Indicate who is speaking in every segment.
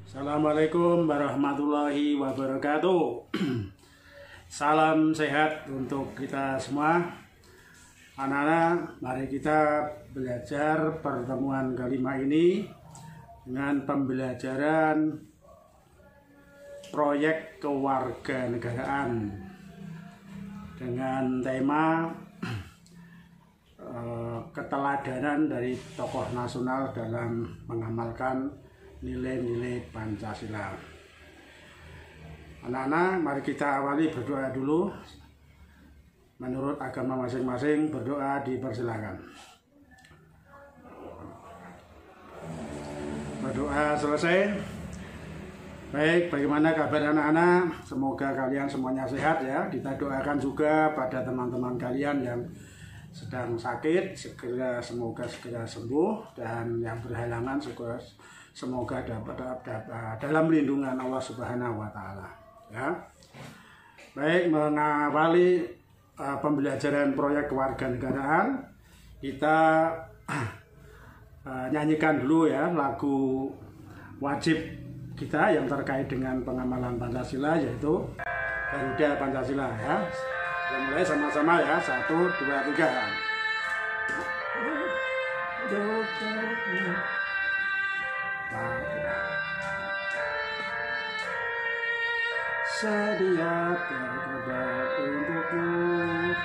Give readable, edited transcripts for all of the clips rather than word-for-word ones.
Speaker 1: Assalamualaikum warahmatullahi wabarakatuh. Salam sehat untuk kita semua. Anak-anak, mari kita belajar pertemuan kelima ini dengan pembelajaran proyek kewarganegaraan dengan tema keteladanan dari tokoh nasional dalam mengamalkan nilai-nilai Pancasila. Anak-anak, mari kita awali berdoa dulu. Menurut agama masing-masing, berdoa dipersilakan. Berdoa selesai. Baik, bagaimana kabar anak-anak? Semoga kalian semuanya sehat ya. Kita doakan juga pada teman-teman kalian yang sedang sakit, semoga segera sembuh, dan yang berhalangan semoga dapat dalam lindungan Allah Subhanahu wa Ta'ala. Ya. Baik, mengawali pembelajaran proyek kewarganegaraan, kita nyanyikan dulu ya lagu wajib kita yang terkait dengan pengamalan Pancasila, yaitu Garuda Pancasila ya. Kita mulai sama-sama ya, 1, 2, 3. Sedia terdapat untukmu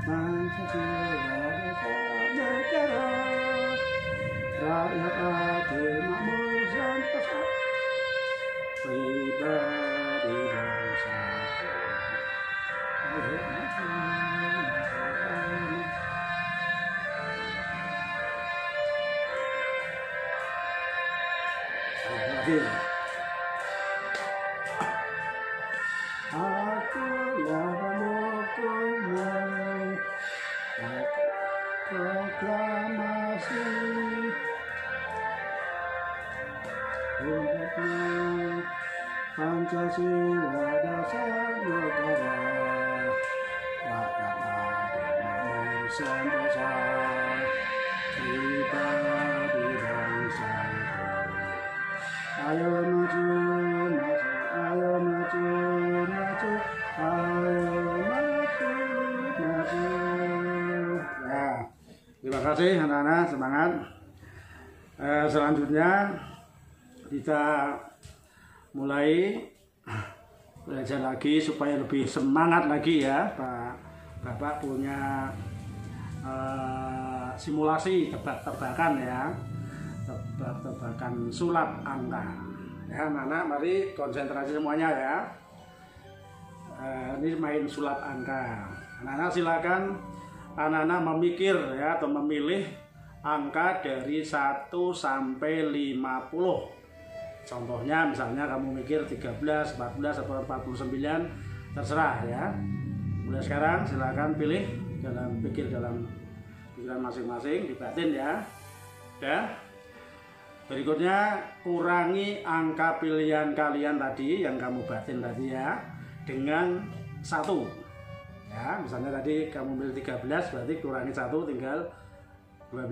Speaker 1: Pancasila negara, rakyat adil makmur dan pribadi bangsa. Aku yang proklamasi untukmu Pancasila dasar negara, rakyat adil sentosa, pribadi bangsa. Ayo maju, maju, ayo maju, maju, ayo maju, maju. Ya, terima kasih anak-anak, semangat. Selanjutnya kita mulai belajar lagi supaya lebih semangat lagi ya. Bapak punya simulasi tebak-tebakan ya. Tebak-tebakan sulap angka ya. Anak-anak, mari konsentrasi semuanya ya. Ini main sulap angka. Anak-anak silakan anak-anak memikir ya, atau memilih angka dari 1 sampai 50. Contohnya misalnya kamu mikir 13, 14 atau 49, terserah ya. Mulai sekarang silakan pilih dalam pikiran masing-masing, di batin ya. Udah. Berikutnya, kurangi angka pilihan kalian tadi yang kamu batin tadi ya dengan 1. Ya, misalnya tadi kamu pilih 13, berarti kurangi 1 tinggal 12.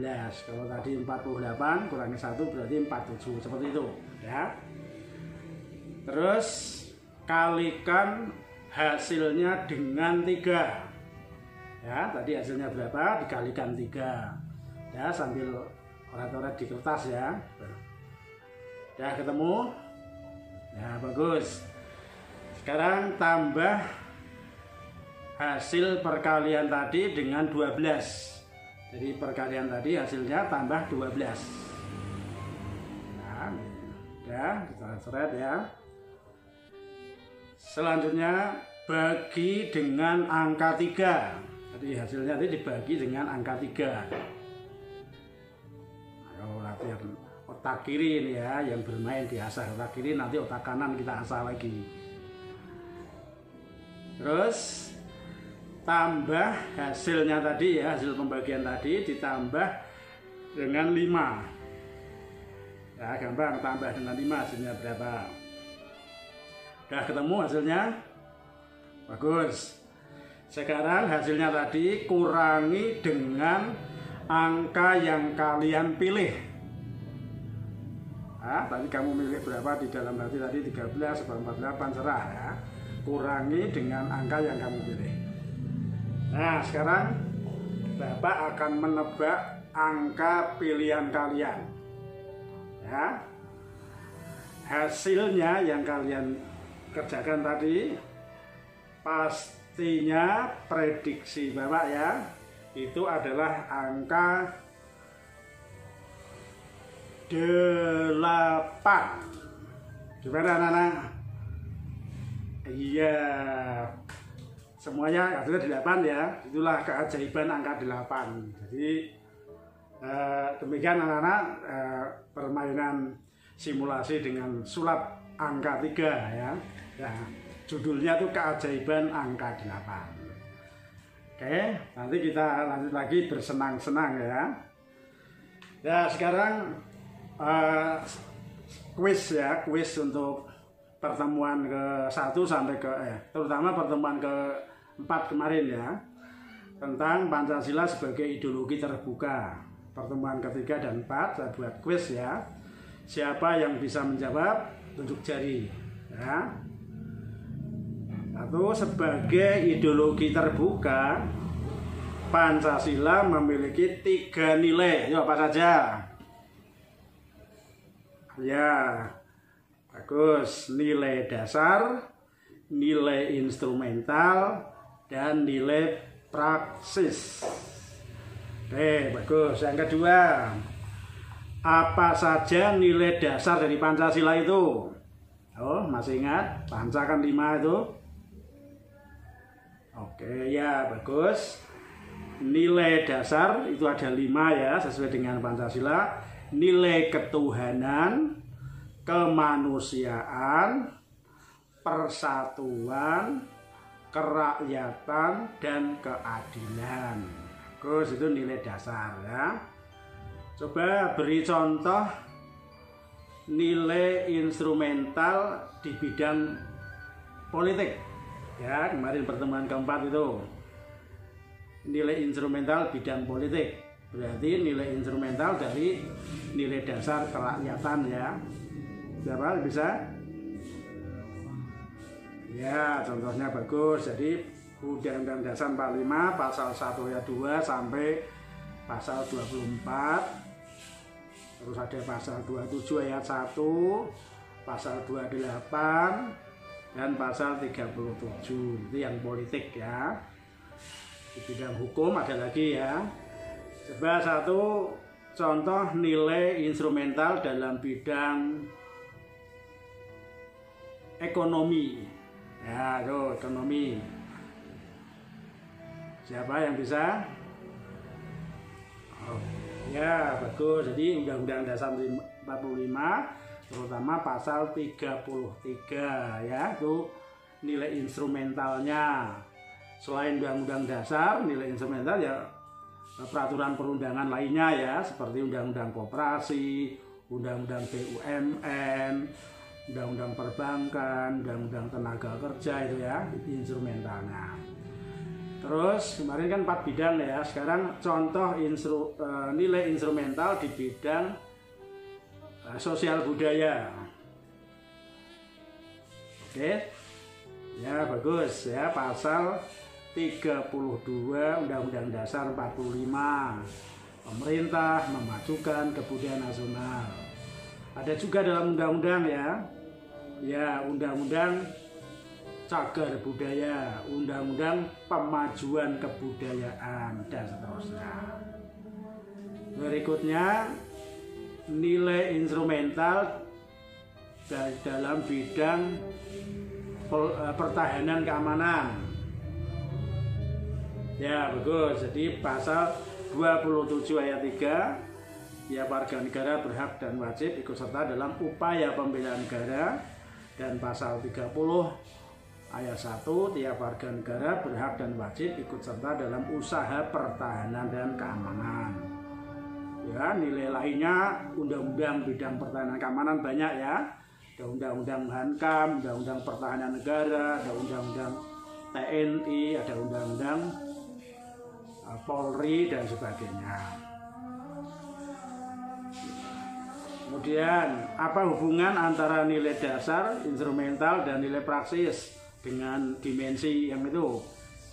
Speaker 1: Kalau tadi 48 kurangi 1 berarti 47. Seperti itu, ya. Terus kalikan hasilnya dengan 3. Ya, tadi hasilnya berapa? Dikalikan 3. Ya, sambil orat-orat di kertas ya. Ya, ketemu. Ya, bagus. Sekarang tambah hasil perkalian tadi dengan 12. Jadi perkalian tadi hasilnya tambah 12. Nah, ya, kita coret ya. Selanjutnya bagi dengan angka 3. Jadi hasilnya tadi dibagi dengan angka 3. Latihan otak kiri ini ya, yang bermain diasah otak kiri, nanti otak kanan kita asah lagi. Terus tambah hasilnya tadi ya, hasil pembagian tadi ditambah dengan 5. Ya, gampang, tambah dengan 5 hasilnya berapa? Udah ketemu hasilnya? Bagus. Sekarang hasilnya tadi kurangi dengan angka yang kalian pilih. Nah, tadi kamu milih berapa di dalam hati tadi 13, 48 serah ya. Kurangi dengan angka yang kamu pilih. Nah, sekarang Bapak akan menebak angka pilihan kalian. Ya. Hasilnya yang kalian kerjakan tadi pastinya prediksi Bapak ya, itu adalah angka 8. Gimana anak-anak? Iya, semuanya hasilnya 8 ya. Itulah keajaiban angka 8. Jadi demikian anak-anak permainan simulasi dengan sulap angka 3 ya. Ya, judulnya itu keajaiban angka 8. Oke, nanti kita lanjut lagi bersenang-senang ya. Ya, sekarang kuis ya, kuis untuk pertemuan ke-1 sampai terutama pertemuan ke-4 kemarin ya, tentang Pancasila sebagai ideologi terbuka. Pertemuan ke-3 dan 4 saya buat kuis ya. Siapa yang bisa menjawab tunjuk jari ya. Atau sebagai ideologi terbuka, Pancasila memiliki 3 nilai. Yuk, apa saja? Ya, bagus. Nilai dasar, nilai instrumental, dan nilai praksis. Oke, bagus. Yang kedua, apa saja nilai dasar dari Pancasila itu? Oh, masih ingat? Panca kan 5 itu. Oke, ya bagus. Nilai dasar itu ada 5 ya, sesuai dengan Pancasila. Nilai ketuhanan, kemanusiaan, persatuan, kerakyatan, dan keadilan. Bagus, itu nilai dasar ya. Coba beri contoh nilai instrumental di bidang politik. Ya, kemarin pertemuan ke-4 itu nilai instrumental bidang politik. Berarti nilai instrumental dari nilai dasar kerakyatan ya. Siapa bisa? Ya, contohnya bagus. Jadi Undang-Undang Dasar 45 pasal 1 ayat 2 sampai pasal 24. Terus ada pasal 27 ayat 1, pasal 28 dan pasal 37. Itu yang politik ya. Di bidang hukum ada lagi ya. Coba satu contoh nilai instrumental dalam bidang ekonomi. Ya, tuh ekonomi. Siapa yang bisa? Oh, ya, bagus. Jadi Undang-Undang Dasar 45 terutama pasal 33 ya, itu nilai instrumentalnya. Selain Undang-Undang Dasar, nilai instrumental ya peraturan perundangan lainnya ya, seperti Undang-Undang Koperasi, Undang-Undang BUMN, Undang-Undang Perbankan, Undang-Undang Tenaga Kerja itu ya, instrumentalnya. Terus kemarin kan 4 bidang ya, sekarang contoh nilai instrumental di bidang sosial budaya. Oke, ya bagus ya, pasal 32 Undang-Undang Dasar 45, pemerintah memajukan kebudayaan nasional. Ada juga dalam undang-undang ya Undang-Undang Cagar Budaya, Undang-Undang Pemajuan Kebudayaan, dan seterusnya. Berikutnya nilai instrumental dalam bidang pertahanan keamanan. Ya bagus, jadi pasal 27 ayat 3, tiap warga negara berhak dan wajib ikut serta dalam upaya pembelaan negara, dan pasal 30 ayat 1, tiap warga negara berhak dan wajib ikut serta dalam usaha pertahanan dan keamanan. Ya, nilai lainnya undang-undang bidang pertahanan keamanan banyak ya. Ada undang-undang Hankam, undang-undang pertahanan negara, ada undang-undang TNI, ada undang-undang Polri dan sebagainya. Kemudian apa hubungan antara nilai dasar, instrumental, dan nilai praksis dengan dimensi yang itu?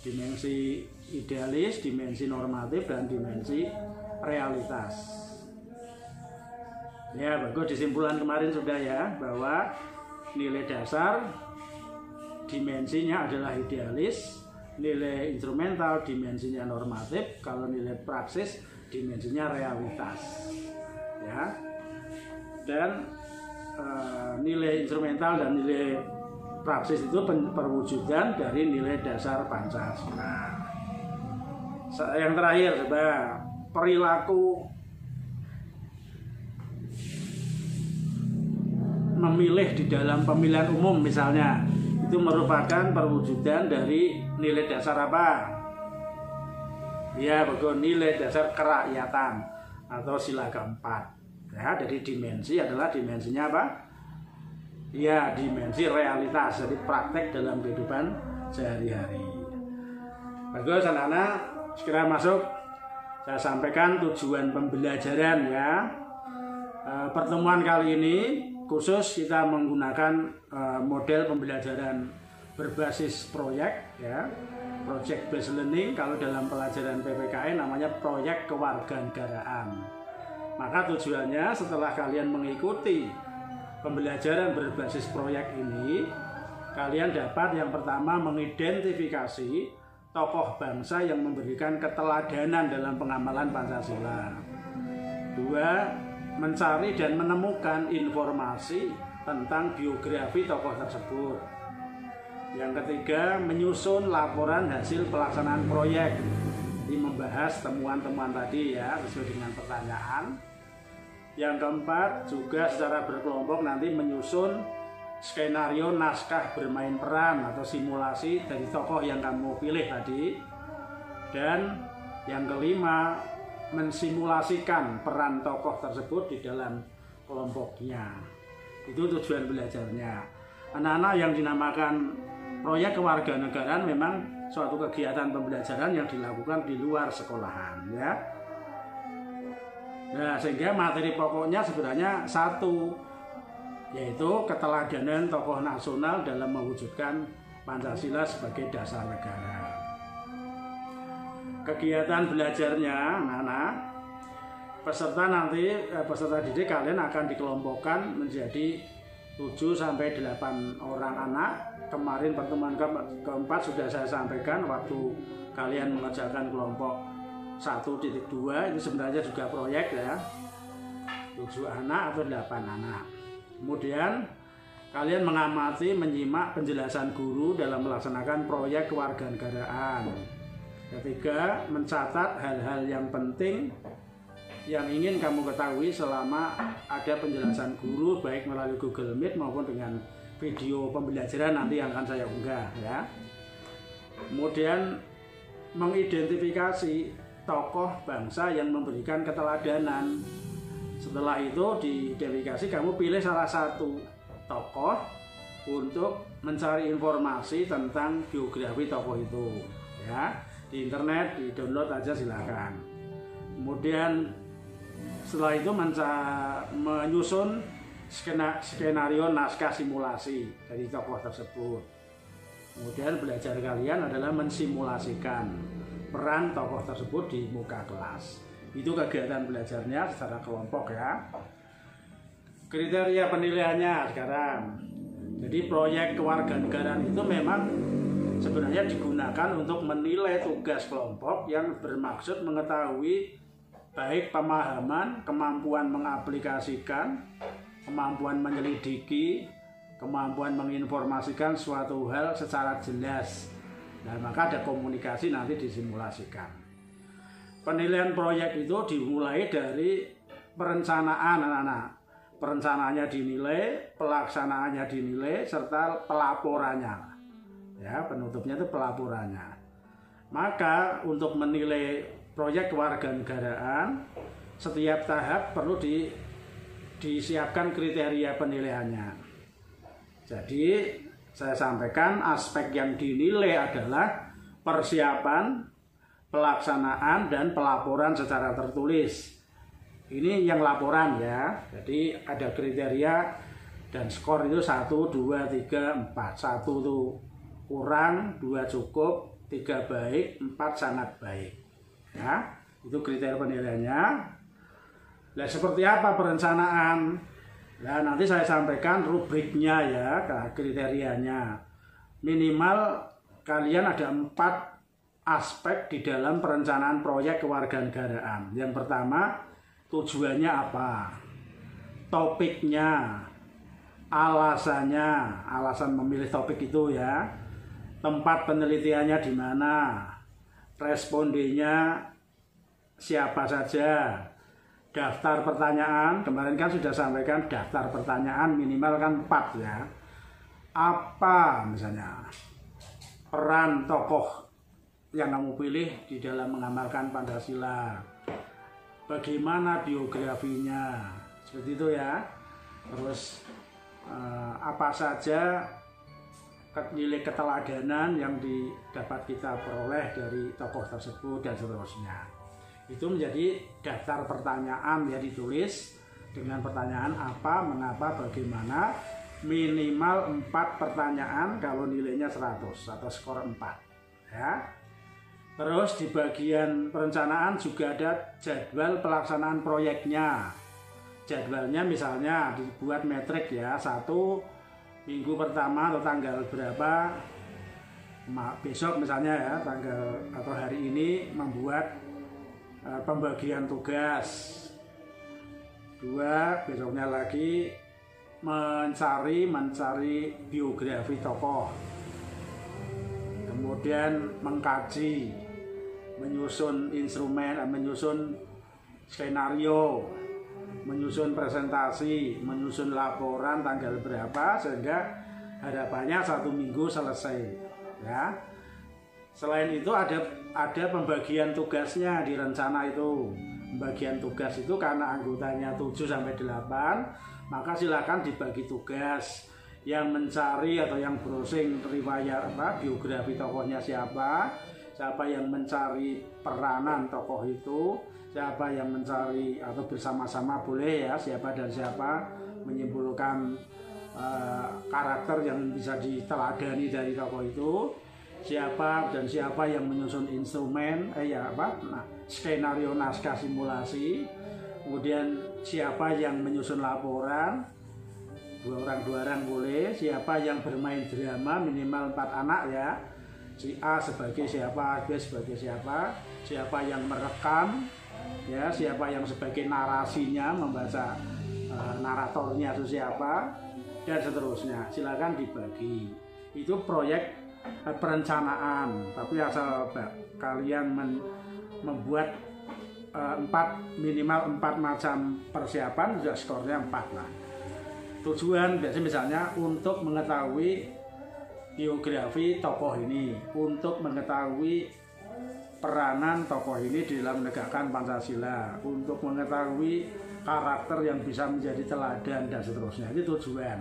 Speaker 1: Dimensi idealis, dimensi normatif, dan dimensi realitas. Ya, bagus, disimpulan kemarin sudah ya, bahwa nilai dasar dimensinya adalah idealis, nilai instrumental dimensinya normatif, kalau nilai praksis dimensinya realitas. Ya. Dan nilai instrumental dan nilai praksis itu perwujudan dari nilai dasar Pancasila. Yang terakhir, coba perilaku memilih di dalam pemilihan umum misalnya, itu merupakan perwujudan dari nilai dasar apa? Ya, bagus, nilai dasar kerakyatan atau sila keempat. Ya, jadi dimensi adalah dimensinya apa? Ya, dimensi realitas, jadi praktek dalam kehidupan sehari-hari. Bagus, anak-anak, segera masuk. Saya sampaikan tujuan pembelajaran ya. Pertemuan kali ini khusus kita menggunakan model pembelajaran berbasis proyek ya. Project based learning, kalau dalam pelajaran PPKN namanya proyek kewarganegaraan. Maka tujuannya setelah kalian mengikuti pembelajaran berbasis proyek ini, kalian dapat yang pertama mengidentifikasi tokoh bangsa yang memberikan keteladanan dalam pengamalan Pancasila. Dua, mencari dan menemukan informasi tentang biografi tokoh tersebut. Yang ketiga, menyusun laporan hasil pelaksanaan proyek. Ini membahas temuan-temuan tadi ya, sesuai dengan pertanyaan. Yang keempat, juga secara berkelompok nanti menyusun skenario naskah bermain peran atau simulasi dari tokoh yang kamu pilih tadi. Dan yang kelima, mensimulasikan peran tokoh tersebut di dalam kelompoknya. Itu tujuan belajarnya. Anak-anak yang dinamakan proyek kewarganegaraan memang suatu kegiatan pembelajaran yang dilakukan di luar sekolahan ya. Nah, sehingga materi pokoknya sebenarnya satu, yaitu keteladanan tokoh nasional dalam mewujudkan Pancasila sebagai dasar negara. Kegiatan belajarnya, anak-anak, peserta didik kalian akan dikelompokkan menjadi 7-8 orang anak. Kemarin pertemuan keempat sudah saya sampaikan waktu kalian mengerjakan kelompok 1.2, itu sebenarnya juga proyek ya, 7 anak atau 8 anak. Kemudian kalian mengamati, menyimak penjelasan guru dalam melaksanakan proyek kewarganegaraan. Ketiga, mencatat hal-hal yang penting yang ingin kamu ketahui selama ada penjelasan guru, baik melalui Google Meet maupun dengan video pembelajaran nanti yang akan saya unggah ya. Kemudian mengidentifikasi tokoh bangsa yang memberikan keteladanan. Setelah itu diidentifikasi, kamu pilih salah satu tokoh untuk mencari informasi tentang biografi tokoh itu ya. Di internet, di download aja silakan. Kemudian setelah itu menyusun skenario naskah simulasi dari tokoh tersebut. Kemudian belajar kalian adalah mensimulasikan peran tokoh tersebut di muka kelas. Itu kegiatan belajarnya secara kelompok ya. Kriteria penilaiannya sekarang. Jadi proyek kewarganegaraan itu memang sebenarnya digunakan untuk menilai tugas kelompok yang bermaksud mengetahui baik pemahaman, kemampuan mengaplikasikan, kemampuan menyelidiki, kemampuan menginformasikan suatu hal secara jelas. Nah, maka ada komunikasi nanti disimulasikan. Penilaian proyek itu dimulai dari perencanaan anak-anak. Perencanaannya dinilai, pelaksanaannya dinilai, serta pelaporannya. Ya, penutupnya itu pelaporannya. Maka untuk menilai proyek kewarganegaraan, setiap tahap perlu disiapkan kriteria penilaiannya. Jadi saya sampaikan aspek yang dinilai adalah persiapan, pelaksanaan, dan pelaporan secara tertulis. Ini yang laporan ya. Jadi ada kriteria dan skor itu 1, 2, 3, 4. 1 itu kurang, 2 cukup, 3 baik, 4 sangat baik. Ya, itu kriteria penilaiannya. Nah, seperti apa perencanaan? Nah, nanti saya sampaikan rubriknya ya, kriterianya. Minimal kalian ada 4 aspek di dalam perencanaan proyek kewarganegaraan. Yang pertama, tujuannya apa? Topiknya, alasannya, alasan memilih topik itu ya. Tempat penelitiannya di mana? Respondennya siapa saja? Daftar pertanyaan, kemarin kan sudah sampaikan daftar pertanyaan minimal kan 4 ya. Apa misalnya peran tokoh yang kamu pilih di dalam mengamalkan Pancasila? Bagaimana biografinya? Seperti itu ya. Terus apa saja nilai keteladanan yang dapat kita peroleh dari tokoh tersebut dan seterusnya. Itu menjadi daftar pertanyaan ya, ditulis dengan pertanyaan apa, mengapa, bagaimana, minimal 4 pertanyaan kalau nilainya 100 atau skor 4 ya. Terus di bagian perencanaan juga ada jadwal pelaksanaan proyeknya. Jadwalnya misalnya dibuat metrik ya, 1 minggu pertama atau tanggal berapa, besok misalnya ya, tanggal atau hari ini membuat pembagian tugas. 2, besoknya lagi mencari biografi tokoh. Kemudian mengkaji, menyusun instrumen, menyusun skenario, menyusun presentasi, menyusun laporan tanggal berapa, sehingga harapannya 1 minggu selesai ya. Selain itu ada pembagian tugasnya di rencana itu. Pembagian tugas itu karena anggotanya 7 sampai 8, maka silakan dibagi tugas. Yang mencari atau yang browsing riwayat biografi tokohnya siapa yang mencari peranan tokoh itu, siapa yang mencari atau bersama-sama boleh ya, siapa dan siapa menyimpulkan karakter yang bisa diteladani dari tokoh itu. Siapa dan siapa yang menyusun instrumen, skenario naskah simulasi, kemudian siapa yang menyusun laporan, 2 orang boleh, siapa yang bermain drama minimal 4 anak ya, si A sebagai siapa, B sebagai siapa yang merekam, ya, siapa yang sebagai narasinya, membaca naratornya itu siapa, dan seterusnya. Silakan dibagi. Itu proyek perencanaan, tapi asal kalian membuat minimal 4 macam persiapan, juga skornya 4 lah. Tujuan biasanya misalnya untuk mengetahui biografi tokoh ini, untuk mengetahui peranan tokoh ini di dalam menegakkan Pancasila, untuk mengetahui karakter yang bisa menjadi teladan dan seterusnya. Itu tujuan.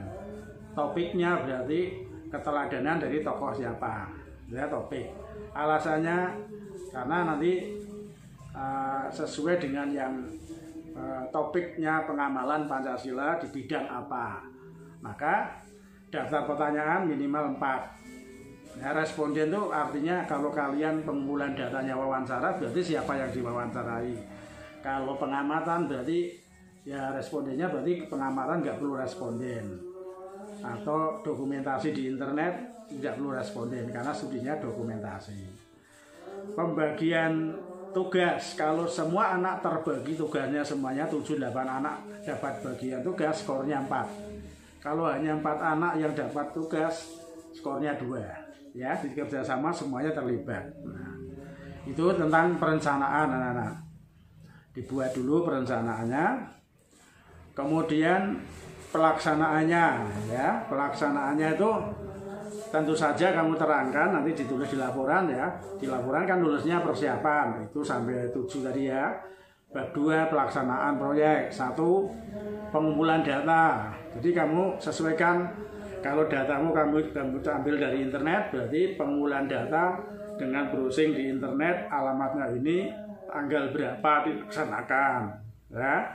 Speaker 1: Topiknya berarti keteladanan dari tokoh siapa ya, topik. Alasannya karena nanti sesuai dengan yang topiknya pengamalan Pancasila di bidang apa, maka daftar pertanyaan minimal 4 ya. Responden itu artinya kalau kalian pengumpulan datanya wawancara, berarti siapa yang diwawancarai. Kalau pengamatan berarti ya respondennya, berarti pengamatan nggak perlu responden. Atau dokumentasi di internet tidak perlu responden karena studinya dokumentasi. Pembagian tugas, kalau semua anak terbagi tugasnya semuanya 7-8 anak dapat bagian tugas, skornya 4. Kalau hanya 4 anak yang dapat tugas, skornya 2 ya. Jadi kerjasama semuanya terlibat. Nah, itu tentang perencanaan anak-anak. Dibuat dulu perencanaannya, kemudian pelaksanaannya ya. Pelaksanaannya itu tentu saja kamu terangkan, nanti ditulis di laporan ya. Di laporan kan nulisnya persiapan, itu sampai 7 tadi ya. Bab 2 pelaksanaan proyek. 1 pengumpulan data. Jadi kamu sesuaikan, kalau datamu kamu ambil dari internet, berarti pengumpulan data dengan browsing di internet, alamatnya ini, tanggal berapa dilaksanakan. ya,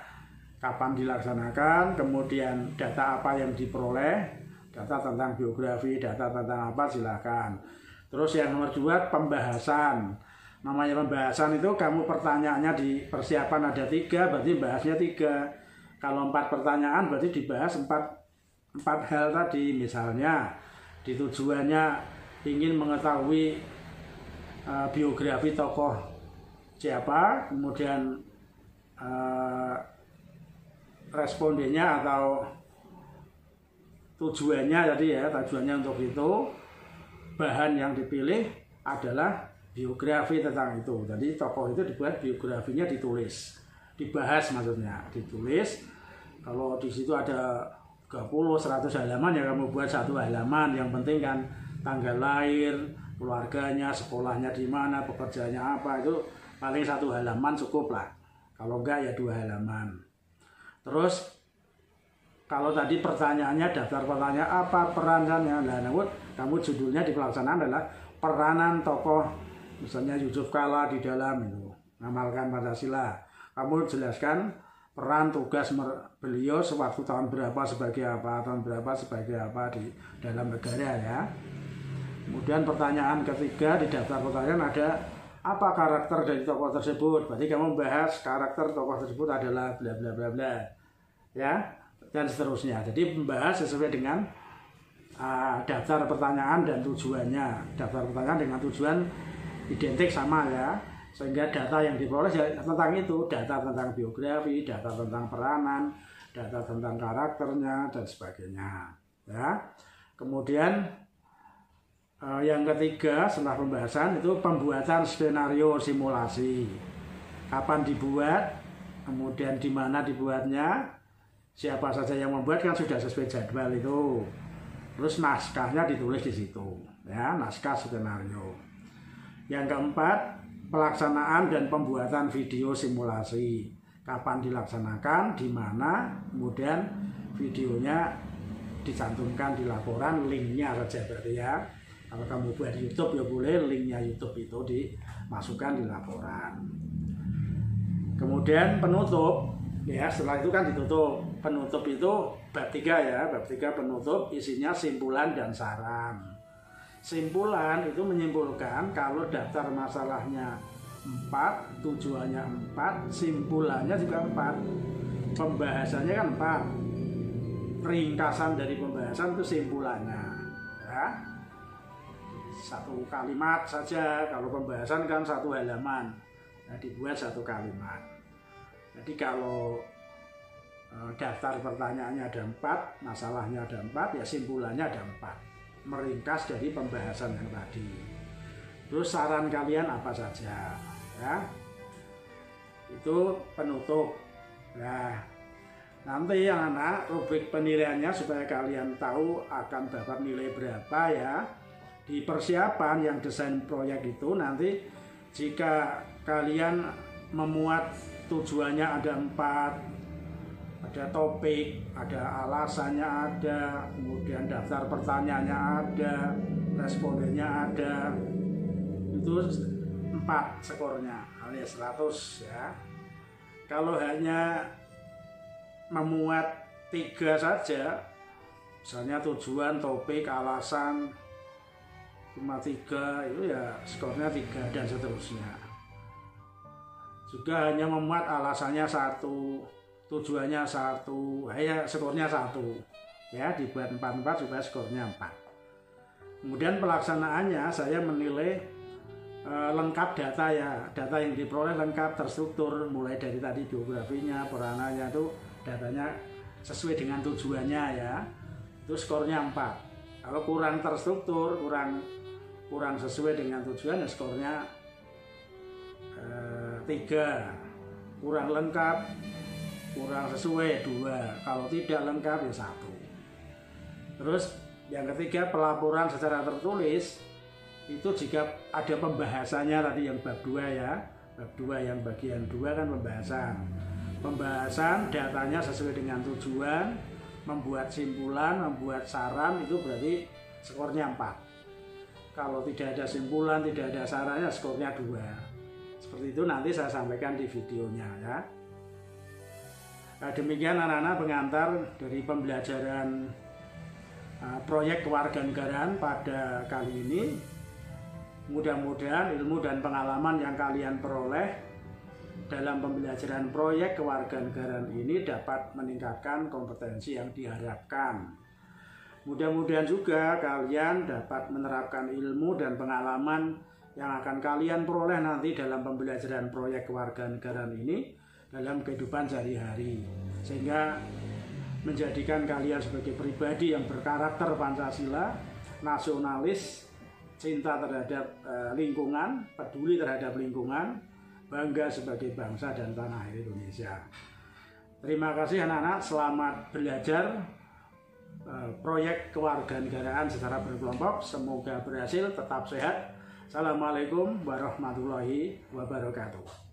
Speaker 1: kapan dilaksanakan, kemudian data apa yang diperoleh, data tentang biografi, data tentang apa, silakan. Terus yang nomor 2, pembahasan. Namanya pembahasan itu kamu pertanyaannya di persiapan ada 3, berarti bahasnya 3. Kalau 4 pertanyaan berarti dibahas 4 hal tadi. Misalnya di tujuannya ingin mengetahui biografi tokoh siapa, kemudian respondennya atau tujuannya tadi ya, tujuannya untuk itu, bahan yang dipilih adalah biografi tentang itu. Jadi tokoh itu dibuat biografinya, ditulis, dibahas, maksudnya ditulis. Kalau di situ ada 30-100 halaman ya kamu buat 1 halaman. Yang penting kan tanggal lahir, keluarganya, sekolahnya di mana, pekerjaannya apa, itu paling 1 halaman cukup lah. Kalau enggak ya 2 halaman. Terus kalau tadi pertanyaannya, daftar pertanyaan apa peranannya, nah namun kamu judulnya di pelaksanaan adalah peranan tokoh, misalnya Yusuf Kala di dalam itu mengamalkan Pancasila. Kamu jelaskan peran tugas beliau sewaktu tahun berapa sebagai apa, tahun berapa sebagai apa di dalam negara ya. Kemudian pertanyaan ketiga di daftar pertanyaan ada apa karakter dari tokoh tersebut. Berarti kamu membahas karakter tokoh tersebut adalah bla bla bla bla ya, dan seterusnya. Jadi membahas sesuai dengan daftar pertanyaan dan tujuannya. Daftar pertanyaan dengan tujuan identik sama ya, sehingga data yang diperoleh ya tentang itu, data tentang biografi, data tentang peranan, data tentang karakternya dan sebagainya ya. Kemudian yang ketiga setelah pembahasan itu pembuatan skenario simulasi. Kapan dibuat, kemudian di mana dibuatnya, siapa saja yang membuat kan sudah sesuai jadwal itu. Terus naskahnya ditulis di situ ya, naskah skenario. Yang keempat, pelaksanaan dan pembuatan video simulasi. Kapan dilaksanakan, di mana, kemudian videonya dicantumkan di laporan, linknya saja berarti ya. Kalau kamu buat YouTube ya boleh linknya YouTube itu dimasukkan di laporan. Kemudian penutup ya, setelah itu kan ditutup. Penutup itu bab 3 ya, bab 3 penutup isinya simpulan dan saran. Simpulan itu menyimpulkan kalau daftar masalahnya 4, tujuannya 4, simpulannya juga 4. Pembahasannya kan 4. Ringkasan dari pembahasan itu simpulannya ya. 1 kalimat saja, kalau pembahasan kan 1 halaman ya, dibuat 1 kalimat. Jadi kalau daftar pertanyaannya ada 4, masalahnya ada 4, ya simpulannya ada 4, meringkas dari pembahasan yang tadi. Terus saran kalian apa saja ya, itu penutup. Nah nanti yang anak rubrik penilaiannya supaya kalian tahu akan dapat nilai berapa ya. Di persiapan yang desain proyek itu nanti jika kalian memuat tujuannya ada 4, ada topik, ada alasannya ada, kemudian daftar pertanyaannya ada, respondennya ada, itu 4 skornya alias 100 ya. Kalau hanya memuat 3 saja, misalnya tujuan, topik, alasan, cuma 3 itu ya skornya 3 dan seterusnya. Juga hanya memuat alasannya 1, tujuannya 1, ya skornya 1 ya, dibuat 4 supaya skornya 4. Kemudian pelaksanaannya saya menilai lengkap data ya, data yang diperoleh lengkap, terstruktur, mulai dari tadi biografinya, peranannya itu datanya sesuai dengan tujuannya ya, itu skornya 4. Kalau kurang terstruktur, kurang sesuai dengan tujuan ya skornya 3. Kurang lengkap, kurang sesuai 2. Kalau tidak lengkap ya 1. Terus yang ketiga pelaporan secara tertulis. Itu jika ada pembahasannya tadi yang bab 2 ya, bab 2 yang bagian 2 kan pembahasan datanya sesuai dengan tujuan, membuat simpulan, membuat saran, itu berarti skornya 4. Kalau tidak ada simpulan, tidak ada sarannya, skornya 2. Seperti itu nanti saya sampaikan di videonya ya. Demikian anak-anak pengantar dari pembelajaran proyek kewarganegaraan pada kali ini. Mudah-mudahan ilmu dan pengalaman yang kalian peroleh dalam pembelajaran proyek kewarganegaraan ini dapat meningkatkan kompetensi yang diharapkan. Mudah-mudahan juga kalian dapat menerapkan ilmu dan pengalaman yang akan kalian peroleh nanti dalam pembelajaran proyek kewarganegaraan ini dalam kehidupan sehari-hari, sehingga menjadikan kalian sebagai pribadi yang berkarakter Pancasila, nasionalis, cinta terhadap lingkungan, peduli terhadap lingkungan, bangga sebagai bangsa dan tanah air Indonesia. Terima kasih anak-anak, selamat belajar proyek kewarganegaraan secara berkelompok. Semoga berhasil, tetap sehat. Assalamualaikum warahmatullahi wabarakatuh.